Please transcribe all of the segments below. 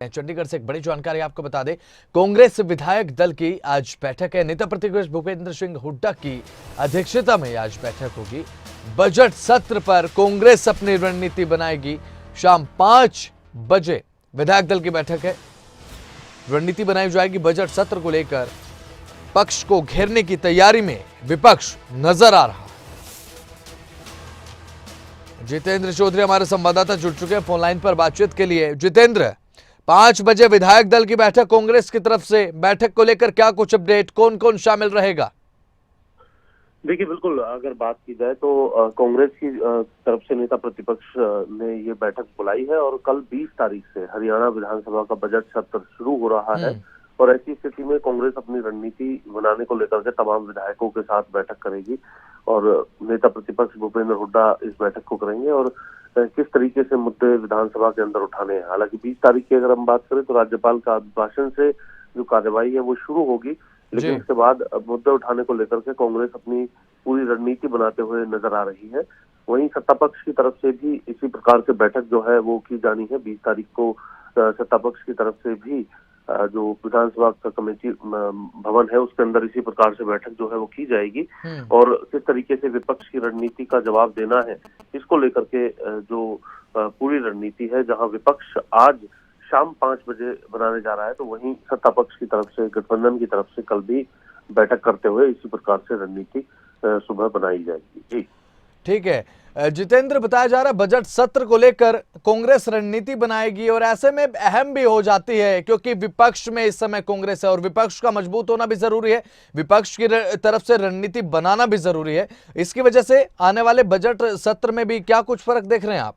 हैं। चंडीगढ़ से एक बड़ी जानकारी आपको बता दें, कांग्रेस विधायक दल की आज बैठक है। नेता प्रतिपक्ष भूपेंद्र सिंह हुड्डा की अध्यक्षता में आज बैठक होगी। बजट सत्र पर कांग्रेस अपनी रणनीति बनाएगी। शाम 5 बजे विधायक दल की बैठक है। रणनीति बनाई जाएगी। बजट सत्र को लेकर पक्ष को घेरने की तैयारी में विपक्ष नजर आ रहा। जितेंद्र चौधरी हमारे संवाददाता जुड़ चुके हैं फोन लाइन पर बातचीत के लिए। जितेंद्र, 5 बजे विधायक दल की बैठक कांग्रेस की तरफ से, बैठक को लेकर क्या कुछ अपडेट, कौन कौन शामिल रहेगा? देखिए, बिल्कुल अगर बात की जाए तो कांग्रेस की तरफ से नेता प्रतिपक्ष ने ये बैठक बुलाई है और कल 20 तारीख से हरियाणा विधानसभा का बजट सत्र शुरू हो रहा है और ऐसी स्थिति में कांग्रेस अपनी रणनीति बनाने को लेकर के तमाम विधायकों के साथ बैठक करेगी और नेता प्रतिपक्ष भूपेंद्र हुड्डा इस बैठक को करेंगे और किस तरीके से मुद्दे विधानसभा के अंदर उठाने हैं। हालांकि 20 तारीख की अगर हम बात करें तो राज्यपाल का अभिभाषण से जो कार्यवाही है वो शुरू होगी, लेकिन इसके बाद मुद्दे उठाने को लेकर के कांग्रेस अपनी पूरी रणनीति बनाते हुए नजर आ रही है। वहीं सत्ता पक्ष की तरफ से भी इसी प्रकार से बैठक जो है वो की जानी है। 20 तारीख को सत्ता पक्ष की तरफ से भी जो विधानसभा का कमेटी भवन है उसके अंदर इसी प्रकार से बैठक जो है वो की जाएगी और किस तरीके से विपक्ष की रणनीति का जवाब देना है इसको लेकर के जो पूरी रणनीति है, जहां विपक्ष आज शाम 5 बजे बनाने जा रहा है, तो वहीं सत्ता पक्ष की तरफ से, गठबंधन की तरफ से कल भी बैठक करते हुए इसी प्रकार से रणनीति सुबह बनाई जाएगी। जी ठीक है जितेंद्र, बताया जा रहा है बजट सत्र को लेकर कांग्रेस रणनीति बनाएगी और ऐसे में अहम भी हो जाती है क्योंकि विपक्ष में इस समय कांग्रेस है और विपक्ष का मजबूत होना भी जरूरी है, विपक्ष की तरफ से रणनीति बनाना भी जरूरी है। इसकी वजह से आने वाले बजट सत्र में भी क्या कुछ फर्क देख रहे हैं आप?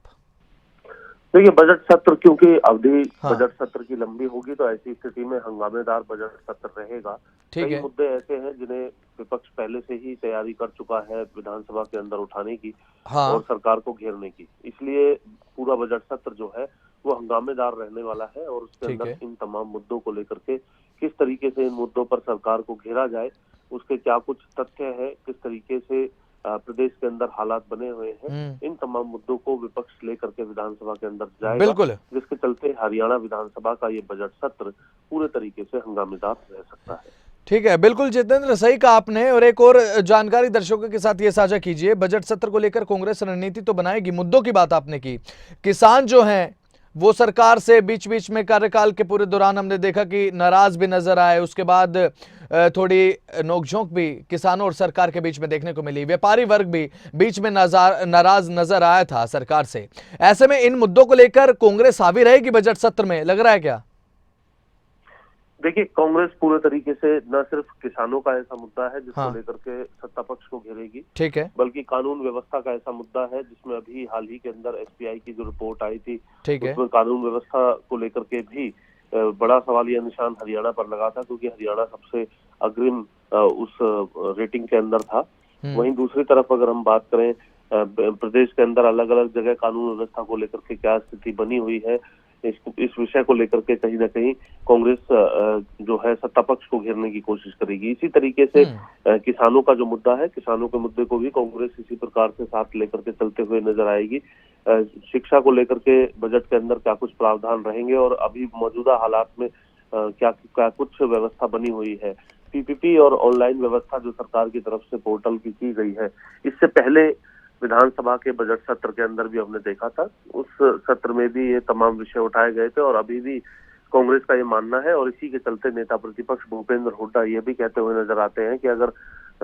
देखिए, बजट सत्र क्योंकि अवधि बजट सत्र की लंबी होगी तो ऐसी स्थिति में हंगामेदार बजट सत्र रहेगा। कई मुद्दे ऐसे हैं जिन्हें विपक्ष पहले से ही तैयारी कर चुका है विधानसभा के अंदर उठाने की और सरकार को घेरने की, इसलिए पूरा बजट सत्र जो है वो हंगामेदार रहने वाला है और उसके अंदर इन तमाम मुद्दों को लेकर के किस तरीके से इन मुद्दों पर सरकार को घेरा जाए, उसके क्या कुछ तथ्य है, किस तरीके से प्रदेश के अंदर हालात बने हुए हैं, इन तमाम मुद्दों को विपक्ष लेकर के विधानसभा के अंदर जाएगा, जिसके चलते हरियाणा विधानसभा का ये बजट सत्र पूरे तरीके से हंगामेदार रह सकता है। ठीक है, बिल्कुल जितेंद्र, सही कहा आपने। और एक और जानकारी दर्शकों के साथ ये साझा कीजिए। बजट सत्र को लेकर कांग्रेस रणनीति तो बनाएगी, मुद्दों की बात आपने की। किसान जो हैं वो सरकार से बीच बीच में कार्यकाल के पूरे दौरान हमने देखा कि नाराज भी नजर आए, उसके बाद थोड़ी नोकझोंक भी किसानों और सरकार के बीच में देखने को मिली। व्यापारी वर्ग भी बीच में नाराज नजर आया था सरकार से। ऐसे में इन मुद्दों को लेकर कांग्रेस हावी रहेगी बजट सत्र में, लग रहा है क्या? देखिए, कांग्रेस पूरे तरीके से न सिर्फ किसानों का ऐसा मुद्दा है जिसको लेकर के सत्ता पक्ष को घेरेगी, ठीक है, बल्कि कानून व्यवस्था का ऐसा मुद्दा है जिसमें अभी हाल ही के अंदर एसपीआई की जो रिपोर्ट आई थी उसमें कानून व्यवस्था को लेकर के भी बड़ा सवालिया निशान हरियाणा पर लगा था, क्योंकि हरियाणा सबसे अग्रिम उस रेटिंग के अंदर था। वहीं दूसरी तरफ अगर हम बात करें प्रदेश के अंदर अलग अलग जगह कानून व्यवस्था को लेकर के क्या स्थिति बनी हुई है, इस विषय को लेकर के कहीं ना कहीं कांग्रेस जो है सत्ता पक्ष को घेरने की कोशिश करेगी। इसी तरीके से किसानों का जो मुद्दा है, किसानों के मुद्दे को भी कांग्रेस इसी प्रकार से साथ लेकर के चलते हुए नजर आएगी। शिक्षा को लेकर के बजट के अंदर क्या कुछ प्रावधान रहेंगे और अभी मौजूदा हालात में क्या कुछ व्यवस्था बनी हुई है, पीपीपी और ऑनलाइन व्यवस्था जो सरकार की तरफ से पोर्टल की गई है, इससे पहले विधानसभा के बजट सत्र के अंदर भी हमने देखा था, उस सत्र में भी ये तमाम विषय उठाए गए थे और अभी भी कांग्रेस का ये मानना है और इसी के चलते नेता प्रतिपक्ष भूपेंद्र हुड्डा ये भी कहते हुए नजर आते हैं कि अगर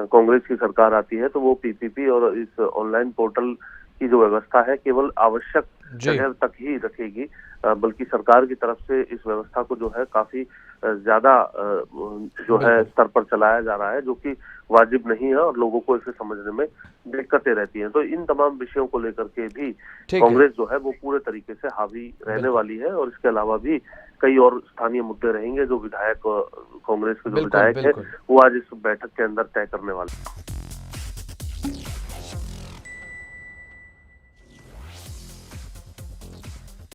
कांग्रेस की सरकार आती है तो वो पीपीपी और इस ऑनलाइन पोर्टल की जो व्यवस्था है केवल आवश्यक जगह तक ही रखेगी, बल्कि सरकार की तरफ से इस व्यवस्था को जो है काफी ज्यादा जो है स्तर पर चलाया जा रहा है, जो कि वाजिब नहीं है और लोगों को इसे समझने में दिक्कतें रहती हैं। तो इन तमाम विषयों को लेकर के भी कांग्रेस जो है वो पूरे तरीके से हावी रहने वाली है और इसके अलावा भी कई और स्थानीय मुद्दे रहेंगे जो विधायक कांग्रेस के जो विधायक है वो आज इस बैठक के अंदर तय करने वाले हैं।